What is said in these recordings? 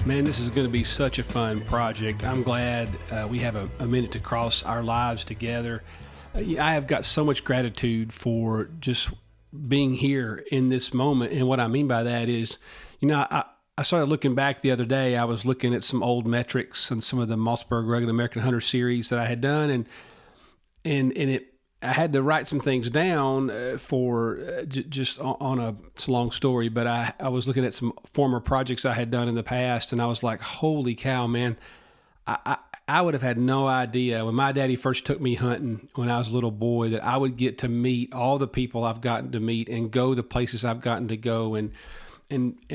Man, this is going to be such a fun project. I'm glad we have a minute to cross our lives together. I have got so much gratitude for just being here in this moment. And what I mean by that is, I started looking back the other day. I was looking at some old metrics and some of the Mossberg Rugged American Hunter series that I had done. I had to write some things down just on it's a long story, but I was looking at some former projects I had done in the past, and I was like, holy cow, man. I would have had no idea when my daddy first took me hunting when I was a little boy that I would get to meet all the people I've gotten to meet and go the places I've gotten to go and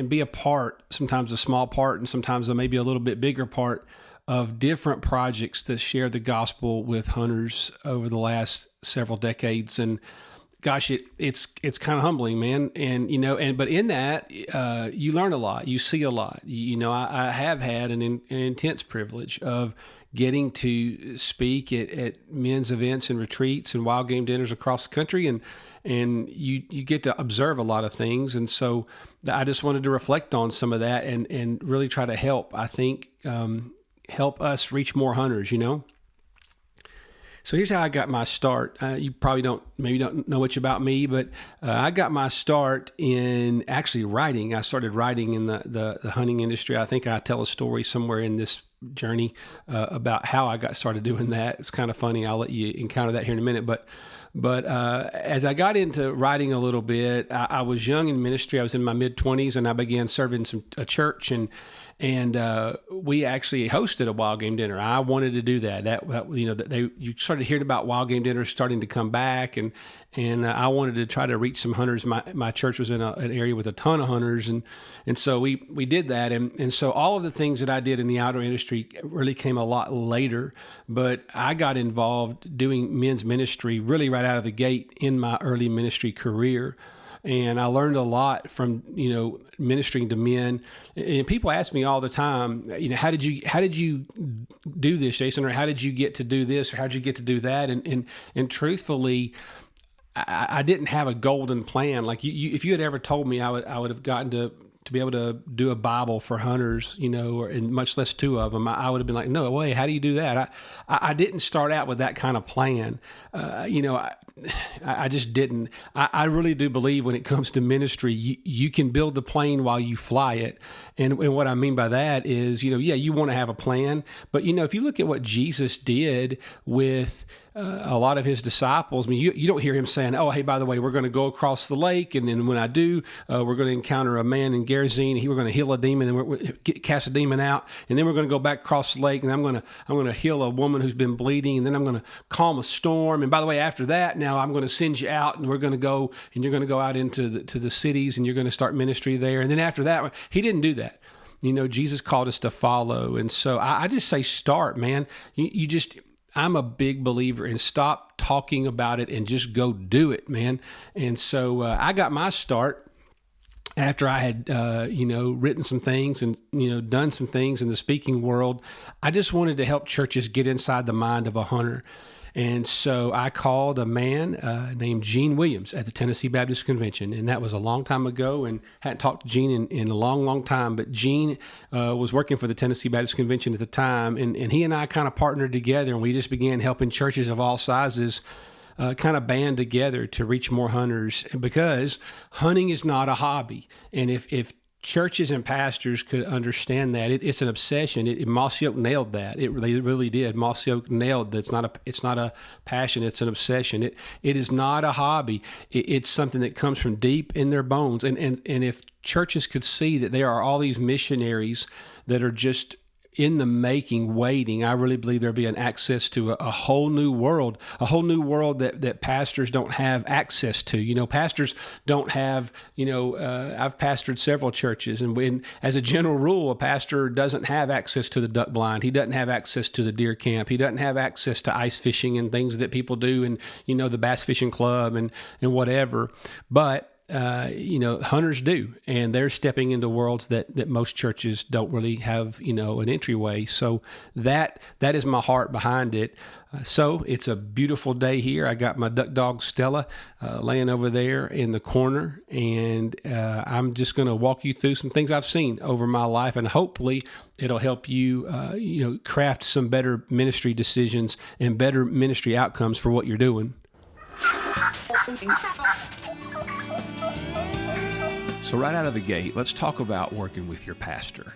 be a part, sometimes a small part and sometimes maybe a little bit bigger part of different projects that share the gospel with hunters over the last several decades. And gosh, it's kind of humbling, man. But in that, you learn a lot, you see a lot. I have had an intense privilege of getting to speak at men's events and retreats and wild game dinners across the country. And you get to observe a lot of things. And so I just wanted to reflect on some of that and really try to help, I think, help us reach more hunters, So here's how I got my start. You probably don't know much about me, but I got my start in actually writing. I started writing in the hunting industry. I think I tell a story somewhere in this journey about how I got started doing that. It's kind of funny. I'll let you encounter that here in a minute. But as I got into writing a little bit, I was young in ministry. I was in my mid-20s, and I began serving a church, and we actually hosted a wild game dinner. I wanted to do that. You started hearing about wild game dinners starting to come back, and I wanted to try to reach some hunters. My church was in an area with a ton of hunters, and so we did that, and so all of the things that I did in the outdoor industry really came a lot later. But I got involved doing men's ministry really right out of the gate in my early ministry career. And I learned a lot from, ministering to men. And people ask me all the time, how did you do this, Jason? Or how did you get to do this? Or how did you get to do that? And truthfully, I didn't have a golden plan. Like if you had ever told me I would have gotten to be able to do a Bible for hunters, and much less two of them, I would have been like, no way, how do you do that? I didn't start out with that kind of plan. I just didn't. I really do believe when it comes to ministry, you can build the plane while you fly it. And what I mean by that is, you want to have a plan, but if you look at what Jesus did with a lot of his disciples, I mean, you don't hear him saying, oh, hey, by the way, we're going to go across the lake. And then when I do, we're going to encounter a man in Gerizim. We're going to heal a demon and we're cast a demon out. And then we're going to go back across the lake and I'm going to heal a woman who's been bleeding. And then I'm going to calm a storm. And by the way, after that, now I'm going to send you out and we're going to go and you're going to go out into the cities and you're going to start ministry there. And then after that, he didn't do that. Jesus called us to follow. And so I just say start, man. I'm a big believer in stop talking about it and just go do it, man. And so I got my start after I had, written some things and, done some things in the speaking world. I just wanted to help churches get inside the mind of a hunter. And so I called a man named Gene Williams at the Tennessee Baptist Convention. And that was a long time ago and hadn't talked to Gene in a long, long time. But Gene was working for the Tennessee Baptist Convention at the time. And he and I kind of partnered together and we just began helping churches of all sizes kind of band together to reach more hunters, because hunting is not a hobby. And if churches and pastors could understand that it's an obsession. Mossy Oak nailed that. They really did. Mossy Oak nailed that. It's not a passion. It's an obsession. It is not a hobby. It's something that comes from deep in their bones. And if churches could see that there are all these missionaries that are just in the making, waiting, I really believe there'll be an access to a whole new world that pastors don't have access to. Pastors don't have, I've pastored several churches, and as a general rule, a pastor doesn't have access to the duck blind. He doesn't have access to the deer camp. He doesn't have access to ice fishing and things that people do, and the bass fishing club and whatever. But hunters do, and they're stepping into worlds that most churches don't really have, an entryway. So that is my heart behind it. So it's a beautiful day here. I got my duck dog Stella laying over there in the corner, and I'm just going to walk you through some things I've seen over my life, and hopefully it'll help you, craft some better ministry decisions and better ministry outcomes for what you're doing. So right out of the gate, let's talk about working with your pastor.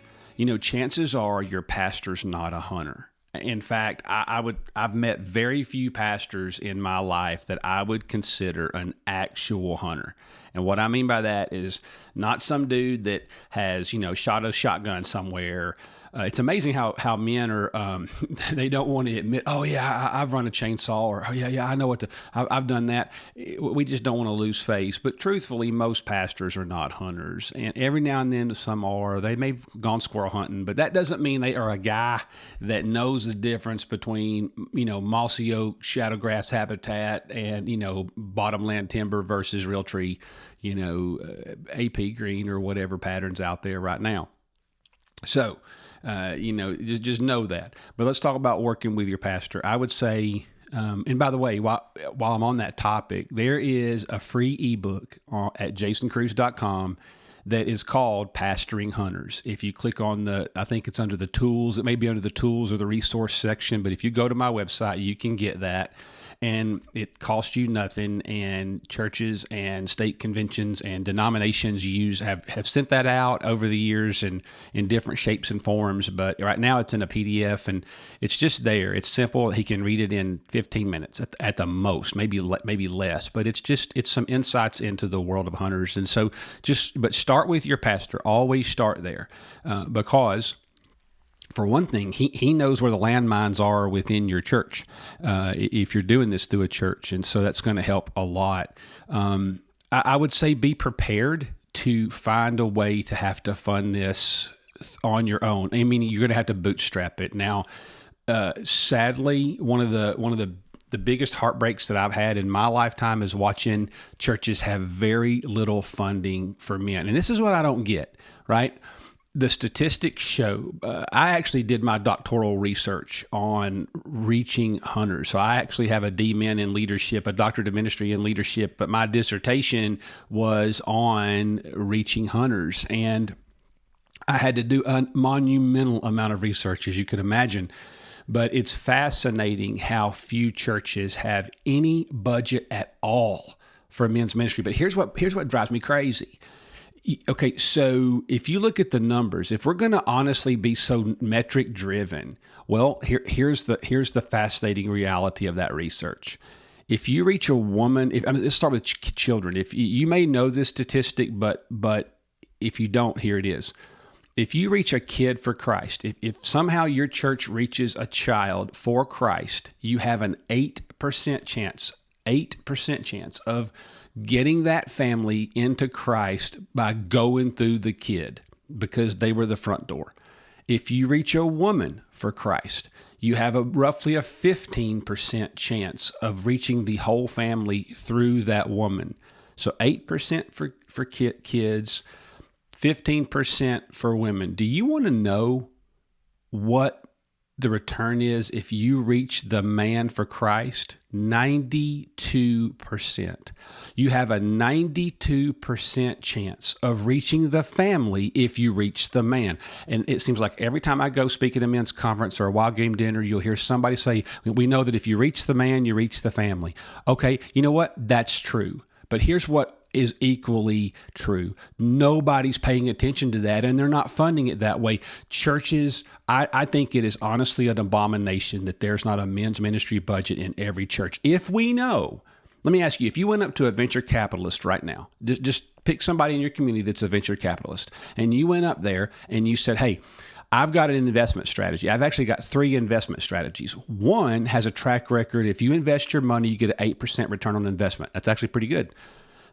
Chances are your pastor's not a hunter. In fact, I've met very few pastors in my life that I would consider an actual hunter. And what I mean by that is not some dude that has, shot a shotgun somewhere. It's amazing how men are, they don't want to admit, oh yeah, I've run a chainsaw, or oh yeah, I know I've done that. We just don't want to lose face. But truthfully, most pastors are not hunters. And every now and then some are. They may have gone squirrel hunting, but that doesn't mean they are a guy that knows the difference between, mossy oak, shadowgrass habitat and, bottomland timber versus real tree, AP green or whatever patterns out there right now. So, just know that. But let's talk about working with your pastor. I would say, and by the way, while I'm on that topic, there is a free ebook at jasoncruz.com that is called Pastoring Hunters. If you click on I think it's under the tools, it may be under the tools or the resource section, but if you go to my website, you can get that. And it costs you nothing, and churches and state conventions and denominations have sent that out over the years and in different shapes and forms. But right now it's in a PDF, and it's just there. It's simple. He can read it in 15 minutes at the most, maybe less. But it's some insights into the world of hunters. And so but start with your pastor. Always start there, because for one thing, he knows where the landmines are within your church, if you're doing this through a church. And so that's going to help a lot. I would say be prepared to find a way to have to fund this on your own. I mean, you're going to have to bootstrap it. Now, sadly, one of the biggest heartbreaks that I've had in my lifetime is watching churches have very little funding for men. And this is what I don't get, right? The statistics show, I actually did my doctoral research on reaching hunters. So I actually have a D-Min in leadership, a doctorate of ministry in leadership, but my dissertation was on reaching hunters. And I had to do a monumental amount of research, as you could imagine. But it's fascinating how few churches have any budget at all for men's ministry. But here's what drives me crazy. Okay, so if you look at the numbers, if we're going to honestly be so metric driven, well, here's the fascinating reality of that research. If you reach a woman, let's start with children. If you may know this statistic, but if you don't, here it is. If you reach a kid for Christ, if somehow your church reaches a child for Christ, you have an 8% chance of getting that family into Christ by going through the kid, because they were the front door. If you reach a woman for Christ, you have roughly a 15% chance of reaching the whole family through that woman. So 8% for kids, 15% for women. Do you want to know what the return is if you reach the man for Christ? 92%. You have a 92% chance of reaching the family if you reach the man. And it seems like every time I go speak at a men's conference or a wild game dinner, you'll hear somebody say, we know that if you reach the man, you reach the family. Okay, you know what? That's true. But here's what is equally true. Nobody's paying attention to that, and they're not funding it that way. Churches, I think it is honestly an abomination that there's not a men's ministry budget in every church. If we know, let me ask you, if you went up to a venture capitalist right now, just pick somebody in your community that's a venture capitalist, and you went up there and you said, hey, I've got an investment strategy. I've actually got 3 investment strategies. One has a track record. If you invest your money, you get an 8% return on investment. That's actually pretty good.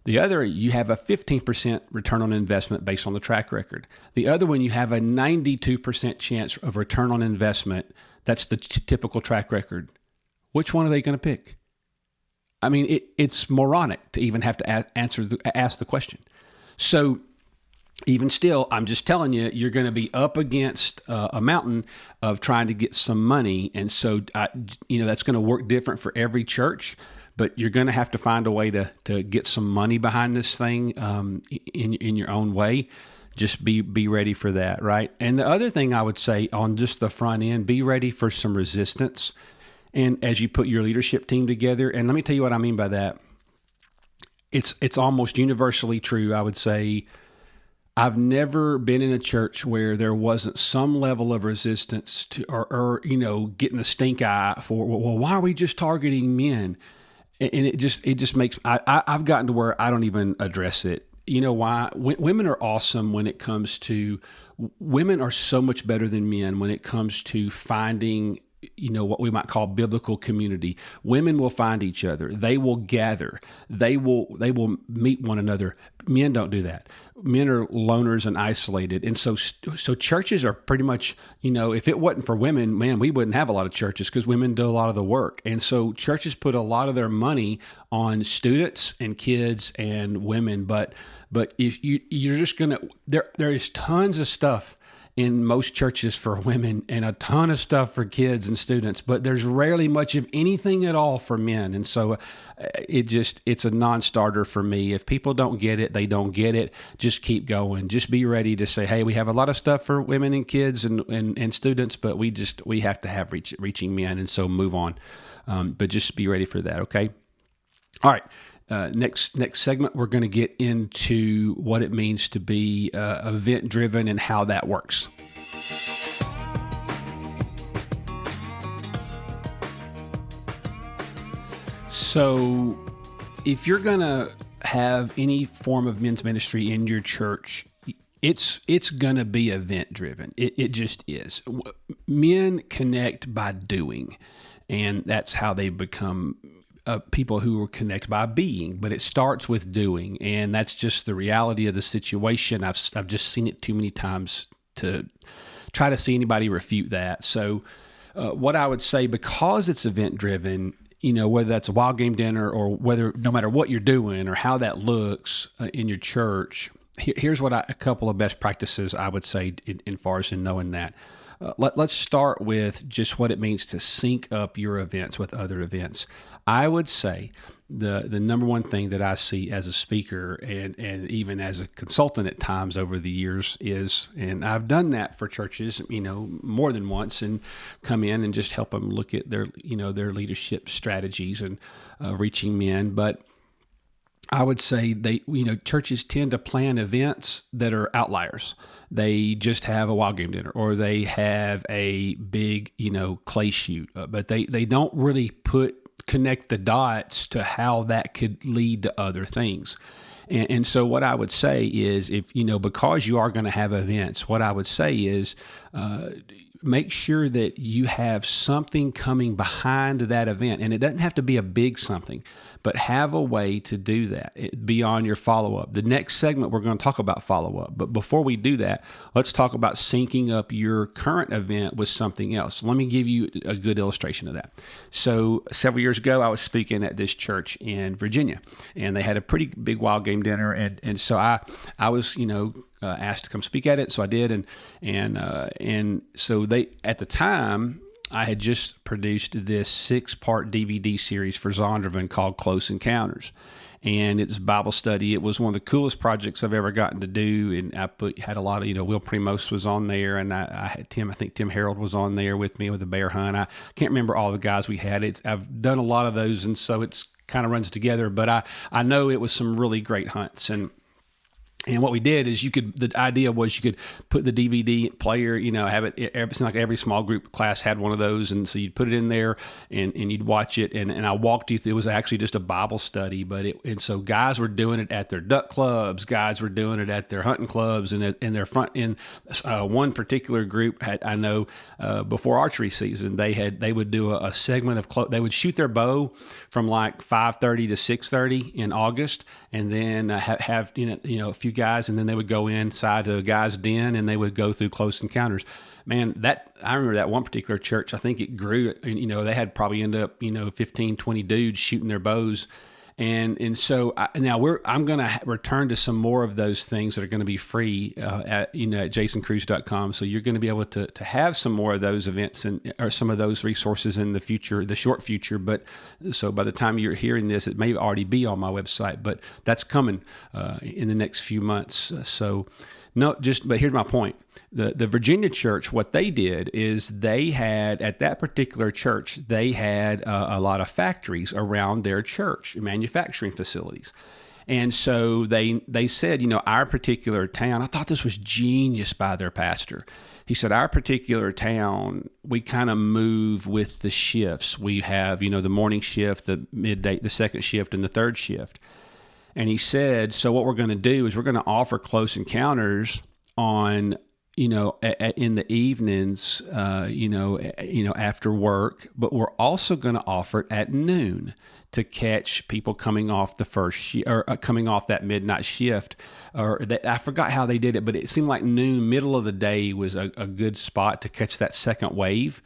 The other, you have a 15% return on investment based on the track record. The other one, you have a 92% chance of return on investment. That's the typical track record. Which one are they going to pick? I mean, it's moronic to even have to ask the question. So even still, I'm just telling you, you're going to be up against a mountain of trying to get some money. And so, that's going to work different for every church, but you're going to have to find a way to get some money behind this thing in your own way. Just be ready for that, right? And the other thing I would say on just the front end, be ready for some resistance. And as you put your leadership team together, and let me tell you what I mean by that. It's almost universally true, I would say. I've never been in a church where there wasn't some level of resistance to, or getting the stink eye for, well, why are we just targeting men? And it just makes, I've gotten to where I don't even address it. You know why? Women are awesome when it comes to, women are so much better than men when it comes to finding what we might call biblical community. Women will find each other. They will gather. They will meet one another. Men don't do that. Men are loners and isolated. And so churches are pretty much, if it wasn't for women, man, we wouldn't have a lot of churches because women do a lot of the work. And so churches put a lot of their money on students and kids and women. But if you're just going to, there is tons of stuff in most churches for women and a ton of stuff for kids and students, but there's rarely much of anything at all for men. And so it's a non-starter for me. If people don't get it, they don't get it. Just keep going. Just be ready to say, hey, we have a lot of stuff for women and kids and students, but we have to have reaching men. And so move on. But just be ready for that. Okay. All right. Next segment, we're going to get into what it means to be event-driven and how that works. So if you're going to have any form of men's ministry in your church, it's going to be event-driven. It just is. Men connect by doing, and that's how they become people who are connected by being, but it starts with doing, and that's just the reality of the situation. I've just seen it too many times to try to see anybody refute that. So what I would say, because it's event driven, whether that's a wild game dinner or no matter what you're doing or how that looks in your church, here's what a couple of best practices I would say in far as in knowing that. Let's start with just what it means to sync up your events with other events. I would say the number one thing that I see as a speaker and even as a consultant at times over the years is, and I've done that for churches, more than once, and come in and just help them look at their leadership strategies and reaching men. But I would say churches tend to plan events that are outliers. They just have a wild game dinner, or they have a big, clay shoot, but they don't really connect the dots to how that could lead to other things. And so what I would say is, if, because you are going to have events, what I would say is, make sure that you have something coming behind that event. And it doesn't have to be a big something, but have a way to do that beyond your follow-up. The next segment, we're going to talk about follow-up. But before we do that, let's talk about syncing up your current event with something else. Let me give you a good illustration of that. So several years ago, I was speaking at this church in Virginia, and they had a pretty big wild game dinner. And so I was, asked to come speak at it. So I did. And so they, at the time, I had just produced this 6-part DVD series for Zondervan called Close Encounters. And it's Bible study. It was one of the coolest projects I've ever gotten to do. And I had a lot of, Will Primos was on there. And I had I think Tim Harold was on there with me with the bear hunt. I can't remember all the guys we had. I've done a lot of those. And so it's kind of runs together, but I know it was some really great hunts. And what we did is the idea was you could put the DVD player, have it, it's like every small group class had one of those. And so you'd put it in there and you'd watch it. And I walked you through, it was actually just a Bible study, and so guys were doing it at their duck clubs, guys were doing it at their hunting clubs, and in their front, in one particular group I know, before archery season, they would do a segment of, they would shoot their bow from like 5:30 to 6:30 in August. And then have a few barbecue guys, and then they would go inside to a guy's den and they would go through close encounters. Man, I remember that one particular church, I think it grew, they had probably end up, 15, 20 dudes shooting their bows. And so I'm going to return to some more of those things that are going to be free at jasoncruz.com. So you're going to be able to have some more of those events or some of those resources in the future, the short future. But so by the time you're hearing this, it may already be on my website, but that's coming in the next few months. But here's my point. The Virginia church, what they did is they had, at that particular church, they had a lot of factories around their church, manufacturing facilities. And so they said, our particular town, I thought this was genius by their pastor. He said, our particular town, we kind of move with the shifts. We have, the morning shift, the midday, the second shift, and the third shift. And he said, so what we're going to do is we're going to offer close encounters on, in the evenings, after work, but we're also going to offer it at noon to catch people coming off the first or coming off that midnight shift. I forgot how they did it, but it seemed like noon, middle of the day, was a good spot to catch that second wave.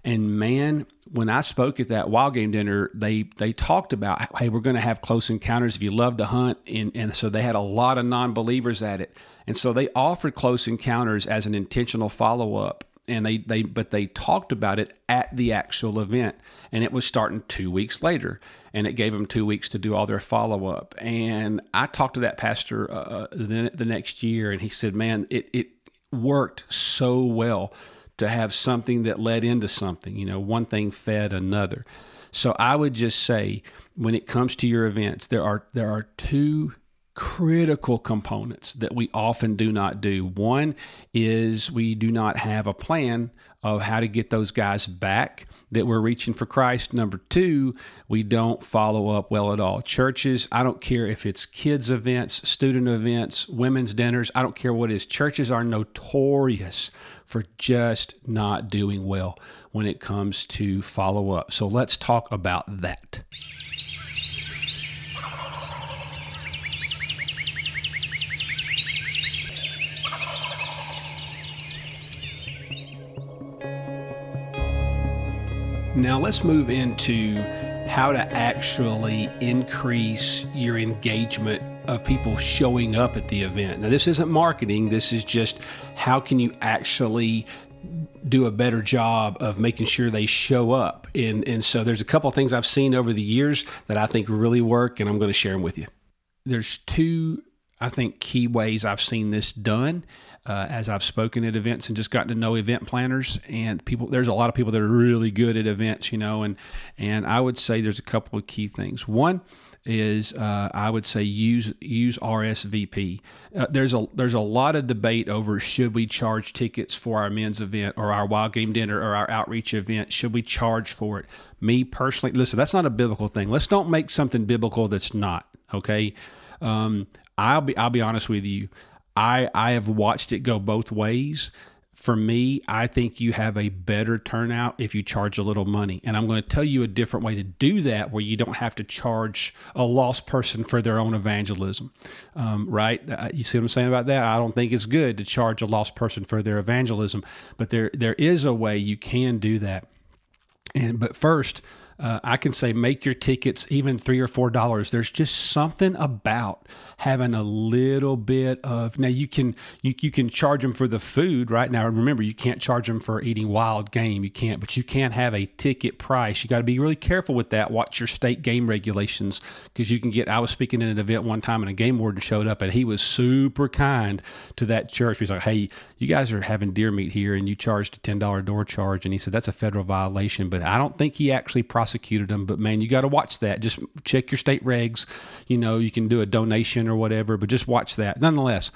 And man, when I spoke at that Wild Game dinner, they talked about, hey, we're going to have close encounters if you love to hunt. And so they had a lot of non-believers at it. And so they offered close encounters as an intentional follow-up. And they talked about it at the actual event. And it was starting 2 weeks later. And it gave them 2 weeks to do all their follow-up. And I talked to that pastor the next year, and he said, man, it worked so well to have something that led into something. One thing fed another. So I would just say, when it comes to your events, there are two critical components that we often do not do. One is we do not have a plan of how to get those guys back that we're reaching for Christ. Number two, we don't follow up well at all. Churches, I don't care if it's kids events, student events, women's dinners, I don't care what it is. Churches are notorious for just not doing well when it comes to follow up. So let's talk about that. Now let's move into how to actually increase your engagement of people showing up at the event. Now this isn't marketing, this is just how can you actually do a better job of making sure they show up. And so there's a couple of things I've seen over the years that I think really work, and I'm going to share them with you. There's two, I think, key ways I've seen this done as I've spoken at events and just gotten to know event planners and people. There's a lot of people that are really good at events, and I would say there's a couple of key things. One is I would say use RSVP. There's a lot of debate over should we charge tickets for our men's event or our Wild Game dinner or our outreach event. Should we charge for it? Me personally, listen, that's not a biblical thing. Let's don't make something biblical that's not. Okay. I'll be honest with you. I have watched it go both ways. For me, I think you have a better turnout if you charge a little money. And I'm going to tell you a different way to do that where you don't have to charge a lost person for their own evangelism, right? You see what I'm saying about that? I don't think it's good to charge a lost person for their evangelism, but there is a way you can do that. But first, I can say make your tickets even $3 or $4. There's just something about having a little bit of, now you can charge them for the food right now. Remember, you can't charge them for eating wild game. You can't, but you can have a ticket price. You got to be really careful with that. Watch your state game regulations because you can get, I was speaking at an event one time and a game warden showed up and he was super kind to that church. He's like, hey, you guys are having deer meat here and you charged a $10 door charge. And he said, that's a federal violation, but I don't think he actually prosecuted them, but man, you got to watch that. Just check your state regs. You can do a donation or whatever, but just watch that. Nonetheless,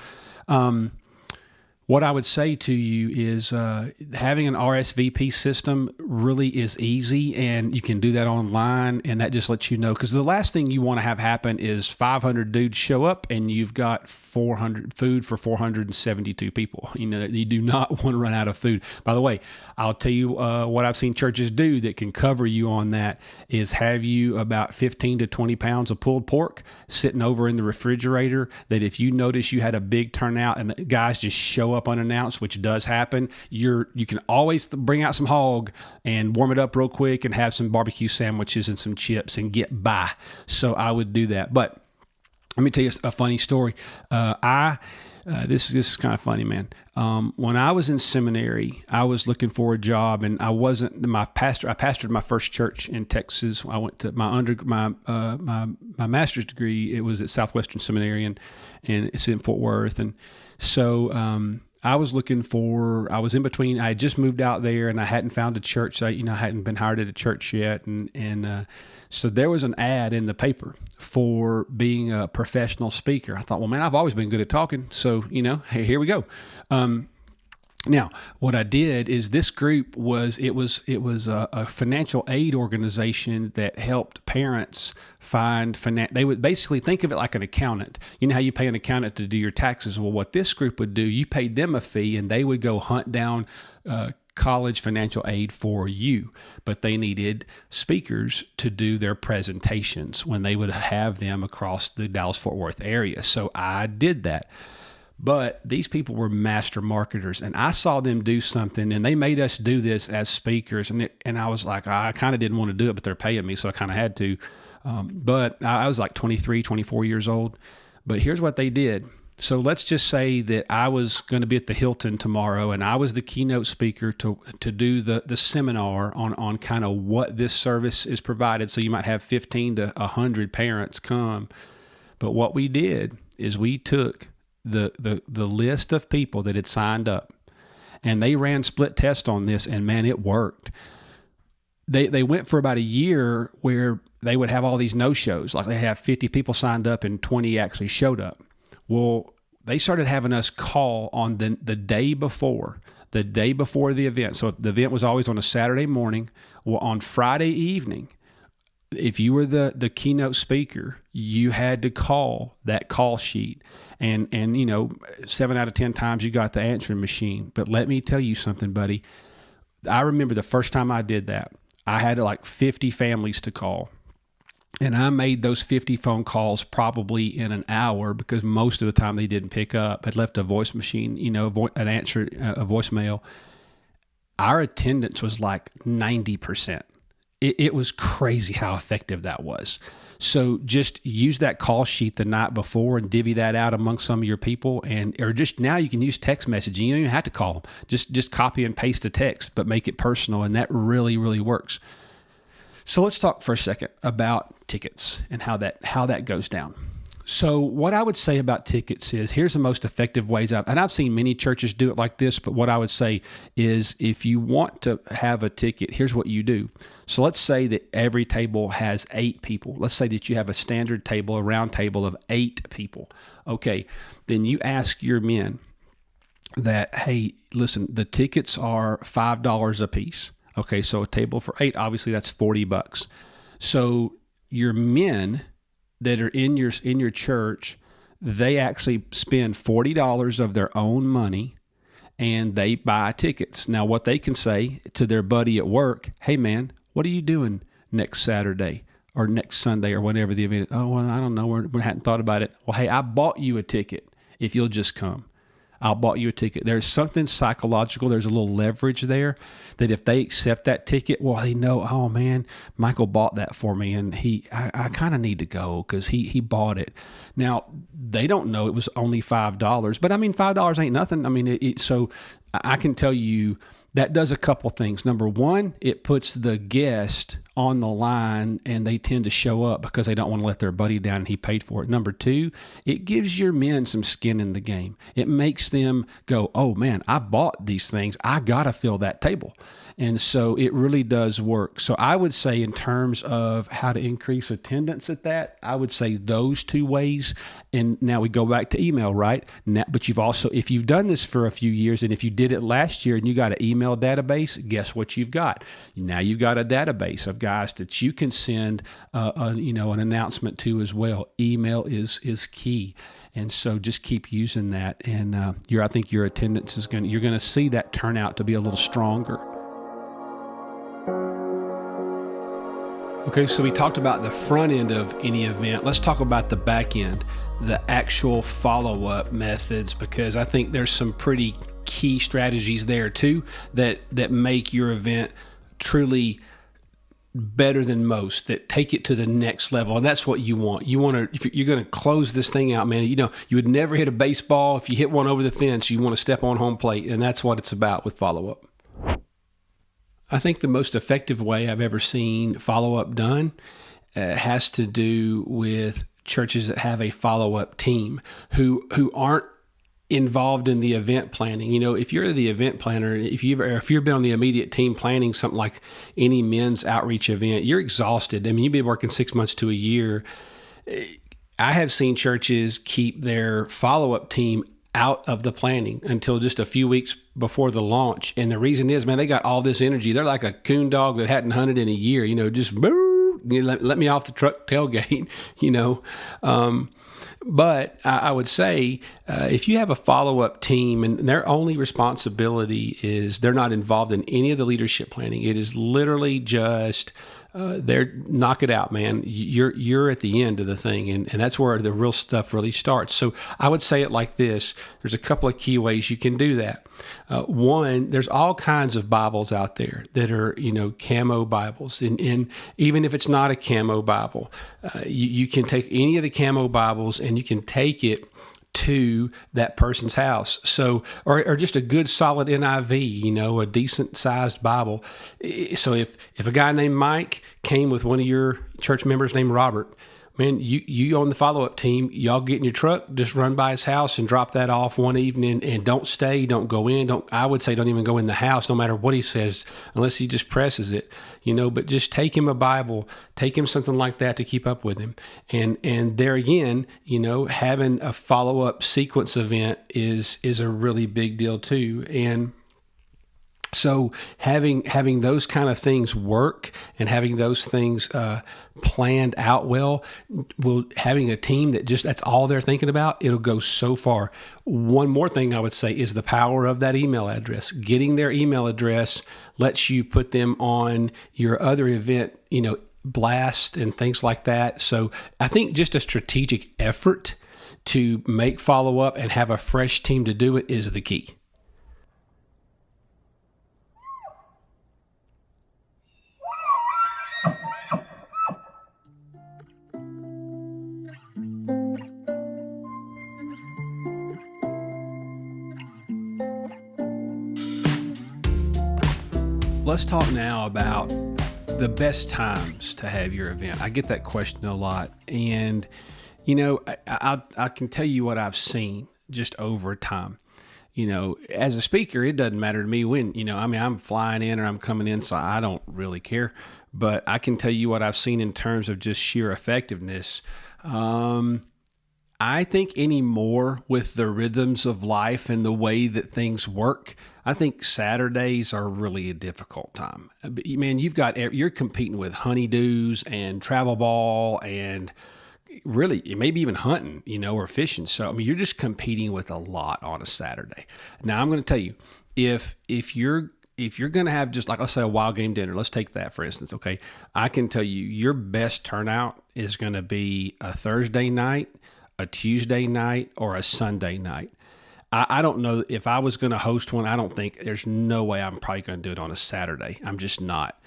What I would say to you is having an RSVP system really is easy, and you can do that online, and that just lets you know. Because the last thing you want to have happen is 500 dudes show up and you've got 400 food for 472 people. You do not want to run out of food. By the way, I'll tell you what I've seen churches do that can cover you on that is have you about 15 to 20 pounds of pulled pork sitting over in the refrigerator, that if you notice you had a big turnout and the guys just show up unannounced, which does happen, you can always bring out some hog and warm it up real quick and have some barbecue sandwiches and some chips and get by. So I would do that. But let me tell you a funny story. This is kind of funny, man. When I was in seminary, I was looking for a job, and I pastored my first church in Texas. I went to my master's degree. It was at Southwestern Seminary, and it's in Fort Worth. And so I was in between. I had just moved out there, and I hadn't found a church. I hadn't been hired at a church yet, and so there was an ad in the paper for being a professional speaker. I thought, well, man, I've always been good at talking, so hey, here we go. Now, what I did is this group was a financial aid organization that helped parents find they would basically think of it like an accountant. You know how you pay an accountant to do your taxes? Well, what this group would do, you paid them a fee and they would go hunt down college financial aid for you, but they needed speakers to do their presentations when they would have them across the Dallas-Fort Worth area. So I did that. But these people were master marketers, and I saw them do something, and they made us do this as speakers. And I was like, I kind of didn't want to do it, but they're paying me, so I kind of had to. But I was like 23, 24 years old. But here's what they did. So let's just say that I was going to be at the Hilton tomorrow, and I was the keynote speaker to do the seminar on kind of what this service is provided. So you might have 15 to 100 parents come. But what we did is we took the list of people that had signed up, and they ran split tests on this, and man, it worked. They went for about a year where they would have all these no-shows, like they have 50 people signed up and 20 actually showed up. Well, they started having us call on the day before the event. So the event was always on a Saturday morning. Well, on Friday evening, if you were the keynote speaker, you had to call that call sheet. And 7 out of 10 times you got the answering machine. But let me tell you something, buddy. I remember the first time I did that, I had like 50 families to call. And I made those 50 phone calls probably in an hour, because most of the time they didn't pick up. I'd left a voice machine, a voicemail. Our attendance was like 90%. It was crazy how effective that was. So just use that call sheet the night before and divvy that out among some of your people, or just now you can use text messaging. You don't even have to call them. Just copy and paste a text, but make it personal, and that really, really works. So let's talk for a second about tickets and how that goes down. So what I would say about tickets is, here's the most effective ways I've seen many churches do it like this, but what I would say is, if you want to have a ticket, here's what you do. So let's say that every table has 8 people. Let's say that you have a standard table, a round table of 8 people. Okay, then you ask your men that, hey, listen, the tickets are $5 a piece. Okay, so a table for 8, obviously that's $40. So your men that are in your church, they actually spend $40 of their own money, and they buy tickets. Now, what they can say to their buddy at work, hey man, what are you doing next Saturday or next Sunday or whenever the event is? Oh, well, I don't know. We hadn't thought about it. Well, hey, I bought you a ticket if you'll just come. I bought you a ticket. There's something psychological. There's a little leverage there that if they accept that ticket, well, they know, oh man, Michael bought that for me, and I kind of need to go because he bought it. Now, they don't know it was only $5, but I mean, $5 ain't nothing. I mean, so I can tell you that does a couple things. Number one, it puts the guest on the line, and they tend to show up because they don't want to let their buddy down and he paid for it. Number two, it gives your men some skin in the game. It makes them go, oh man, I bought these things. I got to fill that table. And so it really does work. So I would say in terms of how to increase attendance at that, I would say those two ways. And now we go back to email, right? Now, but you've also, if you've done this for a few years, and if you did it last year and you got an email database, guess what you've got? Now you've got a database of guys that you can send, an announcement to as well. Email is key. And so just keep using that. And I think your attendance you're going to see that turn out to be a little stronger. Okay, so we talked about the front end of any event. Let's talk about the back end, the actual follow-up methods, because I think there's some pretty key strategies there too that make your event truly better than most, that take it to the next level. And that's what you want. You want to, if you're going to close this thing out, man, you would never hit a baseball. If you hit one over the fence, you want to step on home plate. And that's what it's about with follow-up. I think the most effective way I've ever seen follow-up done has to do with churches that have a follow-up team who aren't involved in the event planning. If you're the event planner, if you've been on the immediate team planning something like any men's outreach event, you're exhausted. I mean, you've been working 6 months to a year. I have seen churches keep their follow-up team out of the planning until just a few weeks before the launch. And the reason is, man, they got all this energy. They're like a coon dog that hadn't hunted in a year, just boo, let me off the truck tailgate, But I would say if you have a follow-up team and their only responsibility is they're not involved in any of the leadership planning, it is literally just they're knock it out, man. You're at the end of the thing, and that's where the real stuff really starts. So I would say it like this. There's a couple of key ways you can do that. One, there's all kinds of Bibles out there that are, camo Bibles. And even if it's not a camo Bible, you can take any of the camo Bibles and you can take it to that person's house. So, or just a good solid NIV, a decent sized Bible. So if a guy named Mike came with one of your church members named Robert, man, you on the follow-up team, y'all get in your truck, just run by his house and drop that off one evening, and don't stay, don't go in. I would say don't even go in the house, no matter what he says, unless he just presses it, but just take him a Bible, take him something like that to keep up with him. And there again, having a follow-up sequence event is a really big deal too. And so having those kind of things work and having those things planned out well, having a team that's all they're thinking about, it'll go so far. One more thing I would say is the power of that email address. Getting their email address lets you put them on your other event, blast and things like that. So I think just a strategic effort to make follow up and have a fresh team to do it is the key. Let's talk now about the best times to have your event. I get that question a lot. And, I can tell you what I've seen just over time. As a speaker, it doesn't matter to me when, I'm flying in or I'm coming in, so I don't really care. But I can tell you what I've seen in terms of just sheer effectiveness. I think anymore with the rhythms of life and the way that things work, I think Saturdays are really a difficult time. Man, you're competing with honeydews and travel ball and really maybe even hunting, or fishing. So, you're just competing with a lot on a Saturday. Now, I'm going to tell you, if you're going to have just like, let's say a wild game dinner, let's take that for instance. Okay. I can tell you your best turnout is going to be a Thursday night, a Tuesday night, or a Sunday night. I don't know if I was going to host one. I don't think there's no way I'm probably going to do it on a Saturday. I'm just not.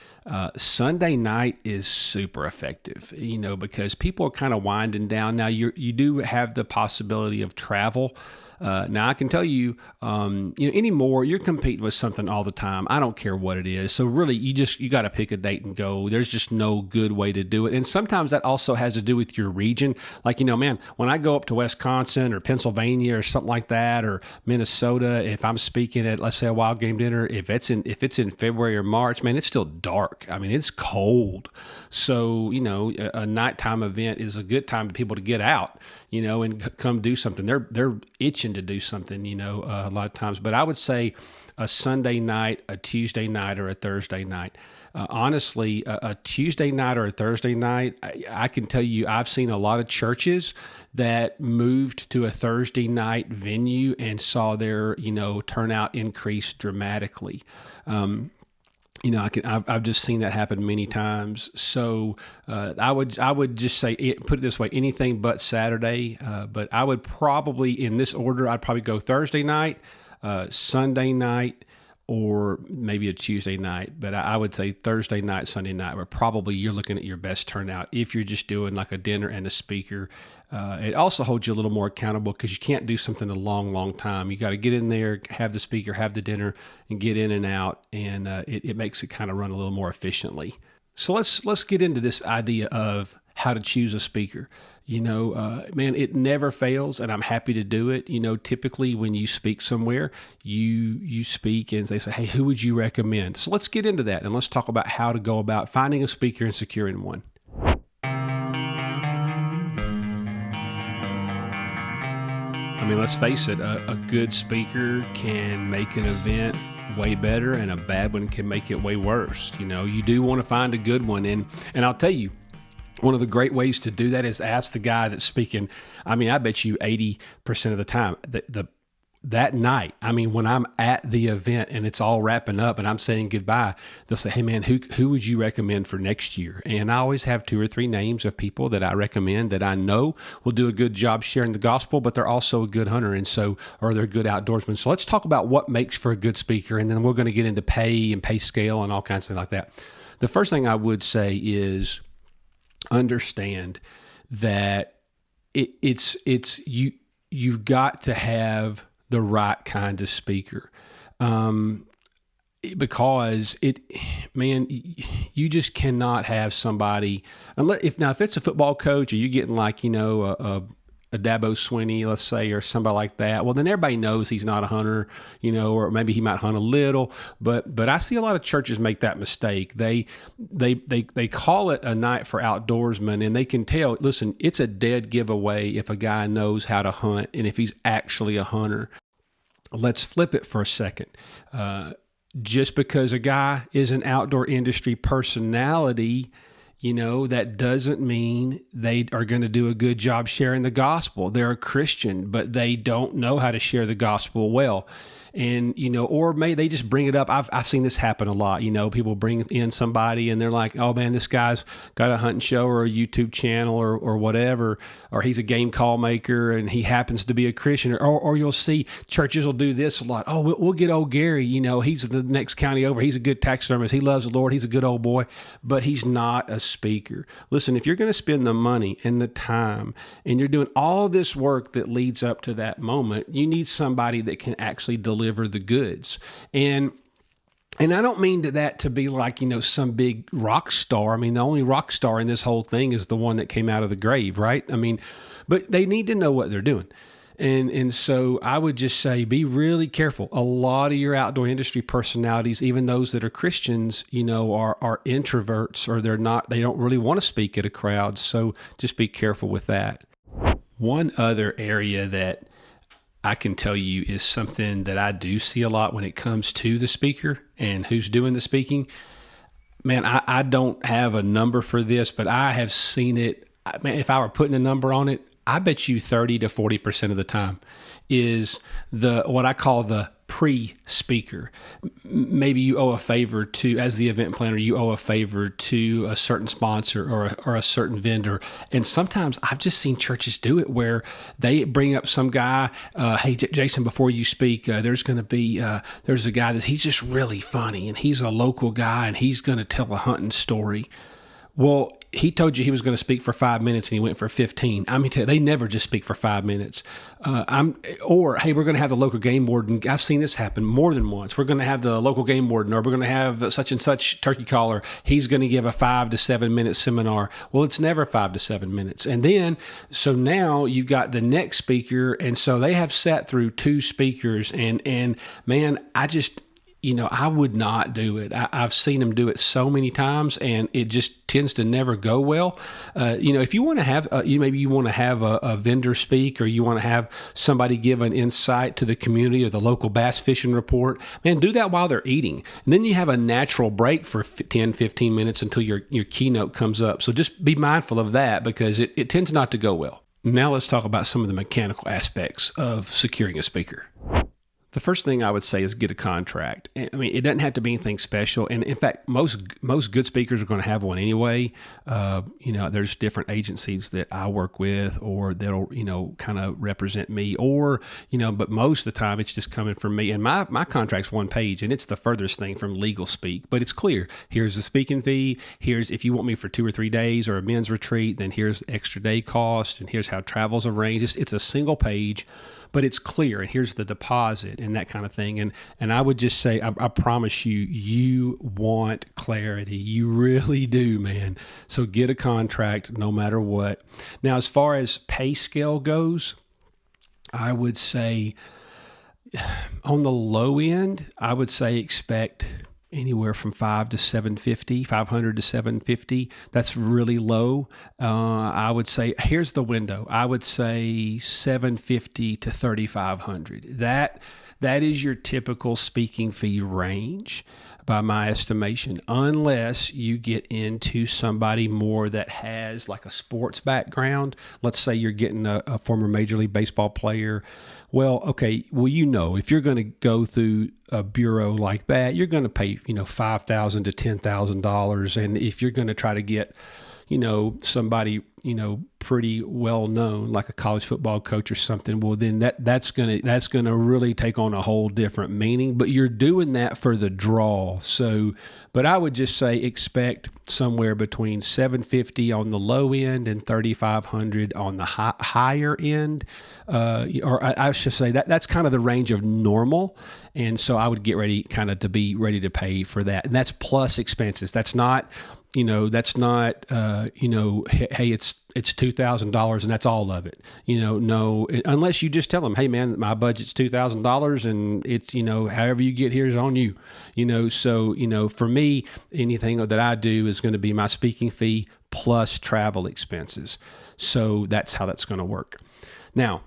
Sunday night is super effective, because people are kind of winding down. Now you do have the possibility of travel. Now I can tell you, anymore you're competing with something all the time. I don't care what it is. So really, you got to pick a date and go. There's just no good way to do it. And sometimes that also has to do with your region. Like, man, when I go up to Wisconsin or Pennsylvania or something like that, or Minnesota, if I'm speaking at, let's say, a Wild Game Dinner, if it's in February or March, man, it's still dark. I mean, it's cold. So, a nighttime event is a good time for people to get out, and come do something. They're itching to do something, a lot of times. But I would say a Sunday night, a Tuesday night, or a Thursday night. Honestly, a Tuesday night or a Thursday night, I can tell you I've seen a lot of churches that moved to a Thursday night venue and saw their, turnout increase dramatically. I've just seen that happen many times. So I would just say, put it this way, anything but Saturday. But I would probably, in this order, I'd probably go Thursday night, Sunday night, or maybe a Tuesday night. But I would say Thursday night, Sunday night, where probably you're looking at your best turnout if you're just doing like a dinner and a speaker. It also holds you a little more accountable because you can't do something a long, long time. You got to get in there, have the speaker, have the dinner, and get in and out. And it makes it kind of run a little more efficiently. So let's get into this idea of how to choose a speaker. Man, it never fails, and I'm happy to do it. Typically when you speak somewhere, you speak and they say, hey, who would you recommend? So let's get into that, and let's talk about how to go about finding a speaker and securing one. I mean, let's face it, a good speaker can make an event way better, and a bad one can make it way worse. You do want to find a good one. And I'll tell you, one of the great ways to do that is ask the guy that's speaking. I mean, I bet you 80% of the time that night, I mean, when I'm at the event and it's all wrapping up and I'm saying goodbye, they'll say, hey man, who would you recommend for next year? And I always have 2 or 3 names of people that I recommend that I know will do a good job sharing the gospel, but they're also a good hunter. Or they're good outdoorsmen. So let's talk about what makes for a good speaker. And then we're going to get into pay and pay scale and all kinds of things like that. The first thing I would say is understand that you've got to have the right kind of speaker, because you just cannot have somebody if it's a football coach, or you're getting like, a Dabo Swinney, let's say, or somebody like that. Well, then everybody knows he's not a hunter, or maybe he might hunt a little, but I see a lot of churches make that mistake. They call it a night for outdoorsmen, and they can tell, listen, it's a dead giveaway if a guy knows how to hunt and if he's actually a hunter. Let's flip it for a second. Just because a guy is an outdoor industry personality, that doesn't mean they are going to do a good job sharing the gospel. They're a Christian, but they don't know how to share the gospel well. And, or maybe they just bring it up. I've seen this happen a lot. People bring in somebody and they're like, oh man, this guy's got a hunting show or a YouTube channel or whatever, or he's a game call maker and he happens to be a Christian. Or you'll see churches will do this a lot. Oh, we'll get old Gary, he's the next county over. He's a good taxidermist. He loves the Lord. He's a good old boy, but he's not a speaker. Listen, if you're going to spend the money and the time and you're doing all this work that leads up to that moment, you need somebody that can actually deliver the goods. And I don't mean that to be like, some big rock star. I mean, the only rock star in this whole thing is the one that came out of the grave, right? I mean, but they need to know what they're doing. And so I would just say, be really careful. A lot of your outdoor industry personalities, even those that are Christians, are introverts, or they don't really want to speak at a crowd. So just be careful with that. One other area that I can tell you is something that I do see a lot when it comes to the speaker and who's doing the speaking. Man, I don't have a number for this, but I have seen it. Man, if I were putting a number on it, I bet you 30 to 40% of the time is what I call the pre-speaker. Maybe you owe a favor to, as the event planner, you owe a favor to a certain sponsor or a certain vendor. And sometimes I've just seen churches do it where they bring up some guy, hey, Jason, before you speak, there's a guy that he's just really funny and he's a local guy and he's going to tell a hunting story. Well, he told you he was going to speak for 5 minutes and he went for 15. I mean, they never just speak for 5 minutes. Hey, we're going to have the local game warden. I've seen this happen more than once. We're going to have the local game warden, or we're going to have such and such turkey caller. He's going to give a 5 to 7 minute seminar. Well, it's never 5 to 7 minutes. And then, so now you've got the next speaker. And so they have sat through 2 speakers and man, I would not do it. I've seen them do it so many times, and it just tends to never go well. If you want to have, maybe you want to have a vendor speak, or you want to have somebody give an insight to the community or the local bass fishing report, man, do that while they're eating. And then you have a natural break for 10, 15 minutes until your keynote comes up. So just be mindful of that because it tends not to go well. Now let's talk about some of the mechanical aspects of securing a speaker. The first thing I would say is get a contract. I mean, it doesn't have to be anything special. And in fact, most good speakers are going to have one anyway. There's different agencies that I work with or that'll, kind of represent me but most of the time it's just coming from me. And my contract's 1 page and it's the furthest thing from legal speak, but it's clear. Here's the speaking fee. Here's if you want me for 2 or 3 days or a men's retreat, then here's extra day cost and here's how travel's arranged. It's a single page, but it's clear, and here's the deposit and that kind of thing. And I would just say, I promise you want clarity. You really do, man. So get a contract no matter what. Now, as far as pay scale goes, I would say on the low end, I would say expect anywhere from $500 to $750. That's really low. I would say here's the window. I would say $750 to $3,500. That is your typical speaking fee range by my estimation, unless you get into somebody more that has like a sports background. Let's say you're getting a former Major League Baseball player. Well, okay. Well, if you're going to go through a bureau like that, you're going to pay, $5,000 to $10,000. And if you're going to try to get, somebody, pretty well known, like a college football coach or something, well, then that's going to really take on a whole different meaning, but you're doing that for the draw. So, but I would just say expect somewhere between $750 on the low end and $3,500 on the higher end. Or I should say that's kind of the range of normal. And so I would get ready to be ready to pay for that. And that's plus expenses. That's not, hey, it's $2,000 and that's all of it. No, unless you just tell them, hey man, my budget's $2,000 and it's, however you get here is on you. So, for me, anything that I do is going to be my speaking fee plus travel expenses. So that's how that's going to work. Now,